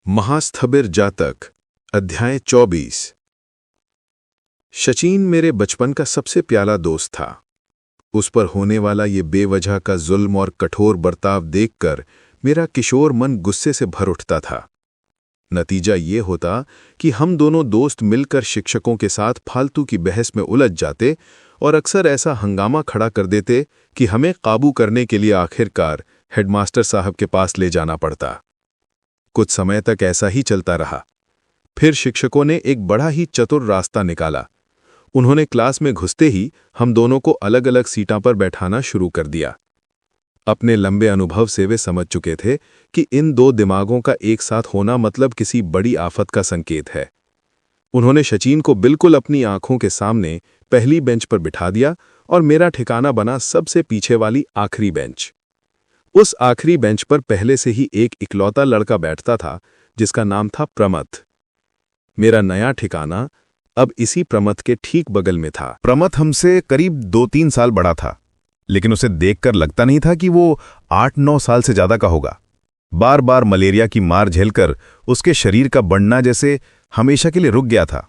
महास्थबिर जातक अध्याय 24। शचीन मेरे बचपन का सबसे प्यारा दोस्त था। उस पर होने वाला ये बेवजह का जुल्म और कठोर बर्ताव देखकर मेरा किशोर मन गुस्से से भर उठता था। नतीजा ये होता कि हम दोनों दोस्त मिलकर शिक्षकों के साथ फालतू की बहस में उलझ जाते और अक्सर ऐसा हंगामा खड़ा कर देते कि हमें काबू करने के लिए आखिरकार हेडमास्टर साहब के पास ले जाना पड़ता। कुछ समय तक ऐसा ही चलता रहा। फिर शिक्षकों ने एक बड़ा ही चतुर रास्ता निकाला। उन्होंने क्लास में घुसते ही हम दोनों को अलग अलग सीटों पर बैठाना शुरू कर दिया। अपने लंबे अनुभव से वे समझ चुके थे कि इन दो दिमागों का एक साथ होना मतलब किसी बड़ी आफत का संकेत है। उन्होंने शचीन को बिल्कुल अपनी आंखों के सामने पहली बेंच पर बिठा दिया और मेरा ठिकाना बना सबसे पीछे वाली आखिरी बेंच। उस आखिरी बेंच पर पहले से ही एक इकलौता लड़का बैठता था जिसका नाम था प्रमथ। मेरा नया ठिकाना अब इसी प्रमथ के ठीक बगल में था। प्रमथ हमसे करीब 2-3 साल बड़ा था, लेकिन उसे देखकर लगता नहीं था कि वो 8-9 साल से ज्यादा का होगा। बार बार मलेरिया की मार झेलकर उसके शरीर का बढ़ना जैसे हमेशा के लिए रुक गया था।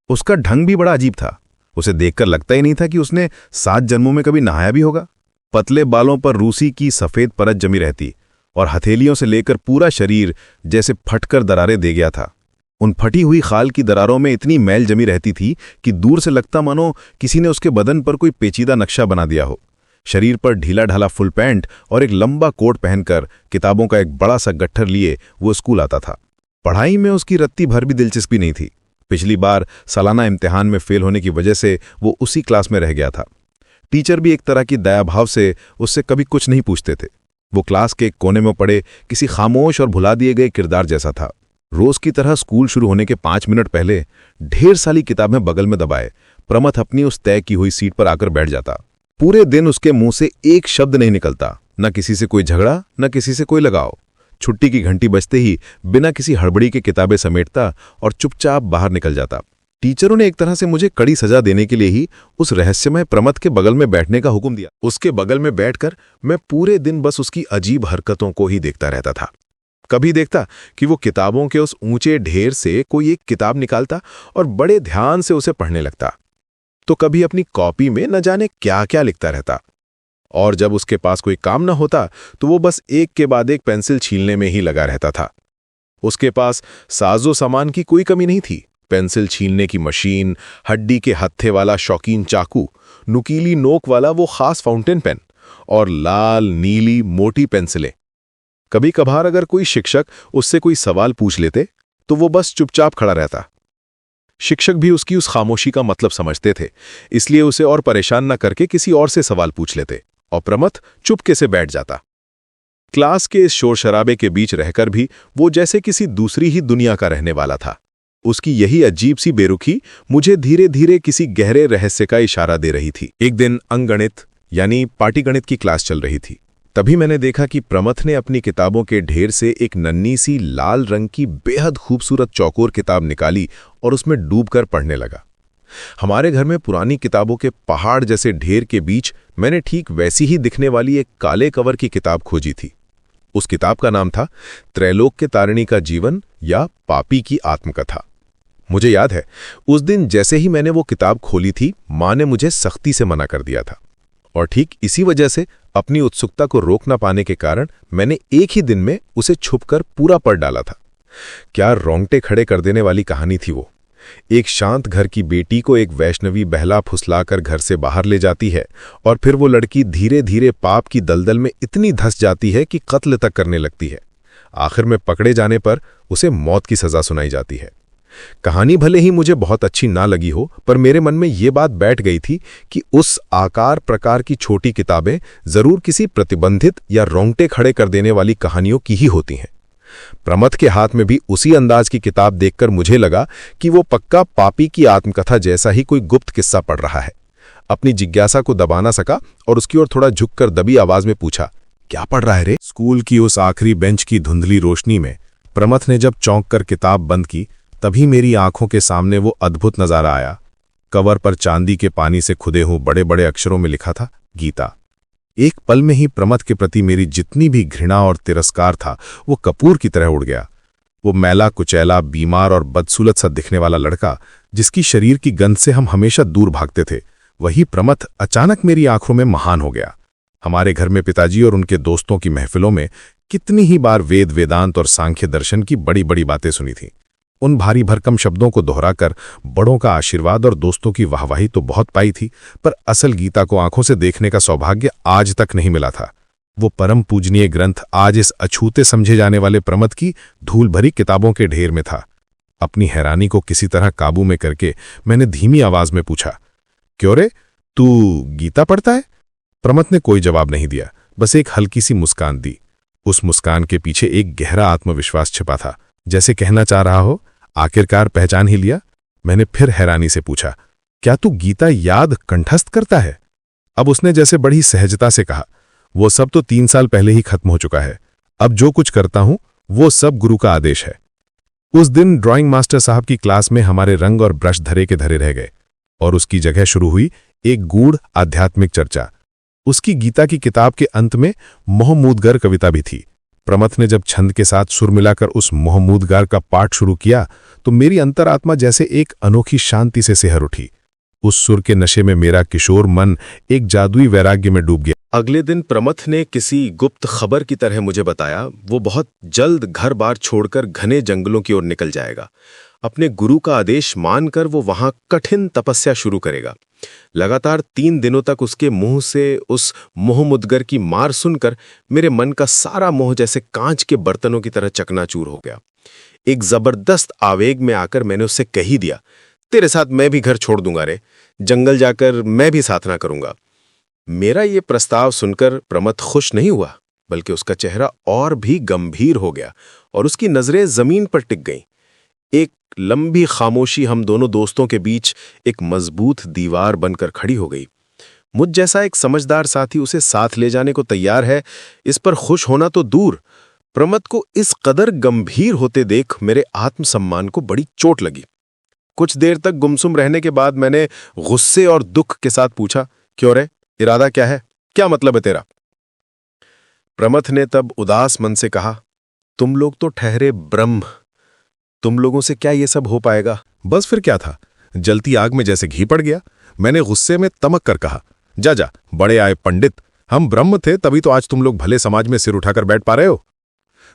उसका ढंग भी बड़ा अजीब था। उसे देखकर लगता ही नहीं था कि उसने 7 जन्मों में कभी नहाया भी होगा। पतले बालों पर रूसी की सफेद परत जमी रहती और हथेलियों से लेकर पूरा शरीर जैसे फटकर दरारें दे गया था। उन फटी हुई खाल की दरारों में इतनी मैल जमी रहती थी कि दूर से लगता मानो किसी ने उसके बदन पर कोई पेचीदा नक्शा बना दिया हो। शरीर पर ढीला ढाला फुल पैंट और एक लंबा कोट पहनकर किताबों का एक बड़ा सा गट्ठर लिए वो स्कूल आता था। पढ़ाई में उसकी रत्ती भर भी दिलचस्पी नहीं थी। पिछली बार सालाना इम्तिहान में फेल होने की वजह से वो उसी क्लास में रह गया था। टीचर भी एक तरह की दयाभाव से उससे कभी कुछ नहीं पूछते थे। वो क्लास के एक कोने में पड़े किसी खामोश और भुला दिए गए किरदार जैसा था। रोज की तरह स्कूल शुरू होने के 5 मिनट पहले ढेर सारी किताबें बगल में दबाए प्रमथ अपनी उस तय की हुई सीट पर आकर बैठ जाता। पूरे दिन उसके मुंह से एक शब्द नहीं निकलता, न किसी से कोई झगड़ा, न किसी से कोई लगाव। छुट्टी की घंटी बजते ही बिना किसी हड़बड़ी के किताबें समेटता और चुपचाप बाहर निकल जाता। टीचरों ने एक तरह से मुझे कड़ी सजा देने के लिए ही उस रहस्यमय प्रमथ के बगल में बैठने का हुक्म दिया। उसके बगल में बैठकर मैं पूरे दिन बस उसकी अजीब हरकतों को ही देखता रहता था। कभी देखता कि वो किताबों के उस ऊंचे ढेर से कोई एक किताब निकालता और बड़े ध्यान से उसे पढ़ने लगता, तो कभी अपनी कॉपी में न जाने क्या क्या लिखता रहता। और जब उसके पास कोई काम न होता तो वो बस एक के बाद एक पेंसिल छीलने में ही लगा रहता था। उसके पास साजो सामान की कोई कमी नहीं थी। पेंसिल छीलने की मशीन, हड्डी के हत्थे वाला शौकीन चाकू, नुकीली नोक वाला वो खास फाउंटेन पेन और लाल नीली मोटी पेंसिलें। कभी कभार अगर कोई शिक्षक उससे कोई सवाल पूछ लेते तो वो बस चुपचाप खड़ा रहता। शिक्षक भी उसकी उस खामोशी का मतलब समझते थे, इसलिए उसे और परेशान न करके किसी और से सवाल पूछ लेते और प्रमथ चुपके से बैठ जाता। क्लास के इस शोर शराबे के बीच रहकर भी वो जैसे किसी दूसरी ही दुनिया का रहने वाला था। उसकी यही अजीब सी बेरुखी मुझे धीरे धीरे किसी गहरे रहस्य का इशारा दे रही थी। एक दिन अंकगणित यानी पाटीगणित की क्लास चल रही थी। तभी मैंने देखा कि प्रमथ ने अपनी किताबों के ढेर से एक नन्ही सी लाल रंग की बेहद खूबसूरत चौकोर किताब निकाली और उसमें डूबकर पढ़ने लगा। हमारे घर में पुरानी किताबों के पहाड़ जैसे ढेर के बीच मैंने ठीक वैसी ही दिखने वाली एक काले कवर की किताब खोजी थी। उस किताब का नाम था त्रैलोक्य तारिणी का जीवन या पापी की आत्मकथा। मुझे याद है, उस दिन जैसे ही मैंने वो किताब खोली थी, मां ने मुझे सख्ती से मना कर दिया था। और ठीक इसी वजह से अपनी उत्सुकता को रोक ना पाने के कारण मैंने एक ही दिन में उसे छुपकर पूरा पढ़ डाला था। क्या रोंगटे खड़े कर देने वाली कहानी थी वो। एक शांत घर की बेटी को एक वैष्णवी बहला फुसलाकर घर से बाहर ले जाती है और फिर वो लड़की धीरे धीरे पाप की दलदल में इतनी धंस जाती है कि कत्ल तक करने लगती है। आखिर में पकड़े जाने पर उसे मौत की सजा सुनाई जाती है। कहानी भले ही मुझे बहुत अच्छी ना लगी हो, पर मेरे मन में ये बात बैठ गई थी कि उस आकार प्रकार की छोटी किताबें जरूर किसी प्रतिबंधित या रोंगटे खड़े कर देने वाली कहानियों की ही होती हैं। प्रमथ के हाथ में भी उसी अंदाज की किताब देखकर मुझे लगा कि वो पक्का पापी की आत्मकथा जैसा ही कोई गुप्त किस्सा पढ़ रहा है। अपनी जिज्ञासा को दबा ना सका और उसकी ओर थोड़ा झुककर दबी आवाज में पूछा, क्या पढ़ रहा है रे? स्कूल की उस आखिरी बेंच की धुंधली रोशनी में प्रमथ ने जब चौंक कर किताब बंद की, तभी मेरी आंखों के सामने वो अद्भुत नजारा आया। कवर पर चांदी के पानी से खुदे हुए बड़े बड़े अक्षरों में लिखा था, गीता। एक पल में ही प्रमथ के प्रति मेरी जितनी भी घृणा और तिरस्कार था वो कपूर की तरह उड़ गया। वो मैला कुचैला, बीमार और बदसूलत सा दिखने वाला लड़का, जिसकी शरीर की गंध से हम हमेशा दूर भागते थे, वही प्रमथ अचानक मेरी आंखों में महान हो गया। हमारे घर में पिताजी और उनके दोस्तों की महफिलों में कितनी ही बार वेद, वेदांत और सांख्य दर्शन की बड़ी बड़ी बातें सुनी थी। उन भारी भरकम शब्दों को दोहराकर बड़ों का आशीर्वाद और दोस्तों की वाहवाही तो बहुत पाई थी, पर असल गीता को आंखों से देखने का सौभाग्य आज तक नहीं मिला था। वो परम पूजनीय ग्रंथ आज इस अछूते समझे जाने वाले प्रमथ की धूल भरी किताबों के ढेर में था। अपनी हैरानी को किसी तरह काबू में करके मैंने धीमी आवाज में पूछा, क्यों रे, तू गीता पढ़ता है? प्रमथ ने कोई जवाब नहीं दिया, बस एक हल्की सी मुस्कान दी। उस मुस्कान के पीछे एक गहरा आत्मविश्वास छिपा था, जैसे कहना चाह रहा हो, आखिरकार पहचान ही लिया। मैंने फिर हैरानी से पूछा, क्या तू गीता याद कंठस्थ करता है? अब उसने जैसे बड़ी सहजता से कहा, वो सब तो 3 साल पहले ही खत्म हो चुका है। अब जो कुछ करता हूं वो सब गुरु का आदेश है। उस दिन ड्राइंग मास्टर साहब की क्लास में हमारे रंग और ब्रश धरे के धरे रह गए और उसकी जगह शुरू हुई एक गूढ़ आध्यात्मिक चर्चा। उसकी गीता की किताब के अंत में मोहमूदगर कविता भी थी। प्रमथ ने जब छंद के साथ सुर मिलाकर उस मोहमूदगार का पाठ शुरू किया तो मेरी अंतरात्मा जैसे एक अनोखी शांति से सिहर उठी। उस सुर के नशे में मेरा किशोर मन एक जादुई वैराग्य में डूब गया। अगले दिन प्रमथ ने किसी गुप्त खबर की तरह मुझे बताया, वो बहुत जल्द घर बार छोड़कर घने जंगलों की ओर निकल जाएगा। अपने गुरु का आदेश मानकर वो वहां कठिन तपस्या शुरू करेगा। लगातार 3 दिनों तक उसके मुंह से उस मोहमुदगर की मार सुनकर मेरे मन का सारा मोह जैसे कांच के बर्तनों की तरह चकनाचूर हो गया। एक जबरदस्त आवेग में आकर मैंने उससे कह ही दिया, तेरे साथ मैं भी घर छोड़ दूंगा रे, जंगल जाकर मैं भी साधना करूंगा। मेरा ये प्रस्ताव सुनकर प्रमथ खुश नहीं हुआ, बल्कि उसका चेहरा और भी गंभीर हो गया और उसकी नजरें जमीन पर टिक गईं। एक लंबी खामोशी हम दोनों दोस्तों के बीच एक मजबूत दीवार बनकर खड़ी हो गई। मुझ जैसा एक समझदार साथी उसे साथ ले जाने को तैयार है, इस पर खुश होना तो दूर, प्रमथ को इस कदर गंभीर होते देख मेरे आत्मसम्मान को बड़ी चोट लगी। कुछ देर तक गुमसुम रहने के बाद मैंने गुस्से और दुख के साथ पूछा, क्यों रे, इरादा क्या है, क्या मतलब है तेरा? प्रमथ ने तब उदास मन से कहा, तुम लोग तो ठहरे ब्रह्म, तुम लोगों से क्या ये सब हो पाएगा? बस फिर क्या था, जलती आग में जैसे घी पड़ गया। मैंने गुस्से में तमक कर कहा, जा जा, बड़े आए पंडित, हम ब्रह्म थे तभी तो आज तुम लोग भले समाज में सिर उठाकर बैठ पा रहे हो।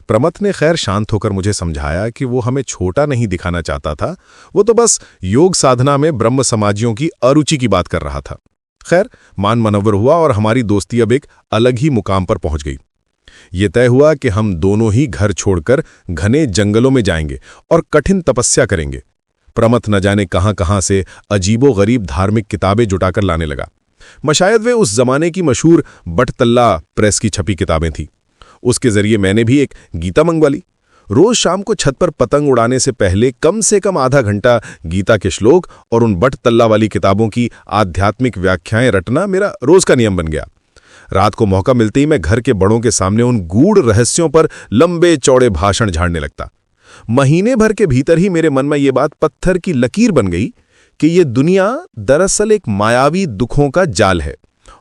प्रमथ ने खैर शांत होकर मुझे समझाया कि वो हमें छोटा नहीं दिखाना चाहता था, वो तो बस योग साधना में ब्रह्म समाजियों की अरुचि की बात कर रहा था। खैर मान मनव्वर हुआ और हमारी दोस्ती अब एक अलग ही मुकाम पर पहुंच गई। ये तय हुआ कि हम दोनों ही घर छोड़कर घने जंगलों में जाएंगे और कठिन तपस्या करेंगे। प्रमथ न जाने कहां-कहां से अजीबो-गरीब धार्मिक किताबें जुटाकर लाने लगा। शायद वे उस जमाने की मशहूर बटतल्ला प्रेस की छपी किताबें थीं। उसके जरिए मैंने भी एक गीता मंगवा ली। रोज शाम को छत पर पतंग उड़ाने से पहले कम से कम आधा घंटा गीता के श्लोक और उन बटतल्ला वाली किताबों की आध्यात्मिक व्याख्याएं रटना मेरा रोज का नियम बन गया। रात को मौका मिलते ही मैं घर के बड़ों के सामने उन गूढ़ रहस्यों पर लंबे चौड़े भाषण झाड़ने लगता। महीने भर के भीतर ही मेरे मन में ये बात पत्थर की लकीर बन गई कि ये दुनिया दरअसल एक मायावी दुखों का जाल है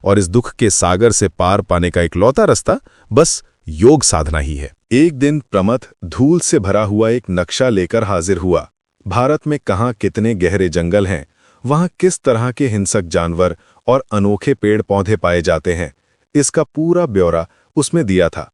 और इस दुख के सागर से पार पाने का इकलौता रास्ता बस योग साधना ही है। एक दिन प्रमथ धूल से भरा हुआ एक नक्शा लेकर हाजिर हुआ। भारत में कहाँ कितने गहरे जंगल हैं, वहाँ किस तरह के हिंसक जानवर और अनोखे पेड़ पौधे पाए जाते हैं, इसका पूरा ब्यौरा उसमें दिया था।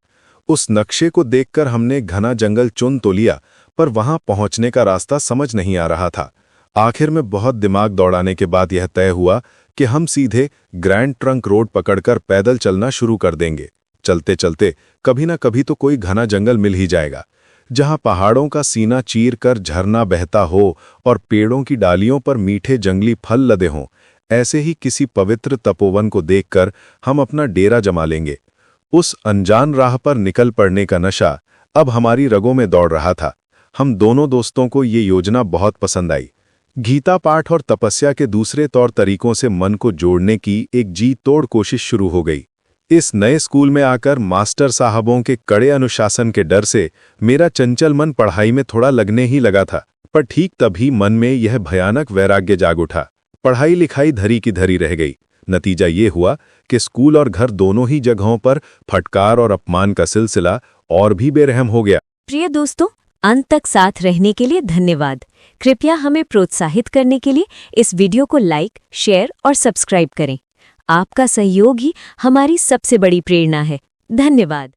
उस नक्शे को देखकर हमने घना जंगल चुन तो लिया, पर वहां पहुंचने का रास्ता समझ नहीं आ रहा था। आखिर में बहुत दिमाग दौड़ाने के बाद यह तय हुआ कि हम सीधे ग्रैंड ट्रंक रोड पकड़कर पैदल चलना शुरू कर देंगे। चलते चलते कभी ना कभी तो कोई घना जंगल मिल ही जाएगा, जहां पहाड़ों का सीना चीर कर झरना बहता हो और पेड़ों की डालियों पर मीठे जंगली फल लदे हों। ऐसे ही किसी पवित्र तपोवन को देखकर हम अपना डेरा जमा लेंगे। उस अनजान राह पर निकल पड़ने का नशा अब हमारी रगों में दौड़ रहा था। हम दोनों दोस्तों को ये योजना बहुत पसंद आई। गीता पाठ और तपस्या के दूसरे तौर तरीकों से मन को जोड़ने की एक जी तोड़ कोशिश शुरू हो गई। इस नए स्कूल में आकर मास्टर साहबों के कड़े अनुशासन के डर से मेरा चंचल मन पढ़ाई में थोड़ा लगने ही लगा था, पर ठीक तभी मन में यह भयानक वैराग्य जाग उठा। पढ़ाई लिखाई धरी की धरी रह गई। नतीजा ये हुआ कि स्कूल और घर दोनों ही जगहों पर फटकार और अपमान का सिलसिला और भी बेरहम हो गया। प्रिय दोस्तों, अंत तक साथ रहने के लिए धन्यवाद। कृपया हमें प्रोत्साहित करने के लिए इस वीडियो को लाइक, शेयर और सब्सक्राइब करें। आपका सहयोग ही हमारी सबसे बड़ी प्रेरणा है। धन्यवाद।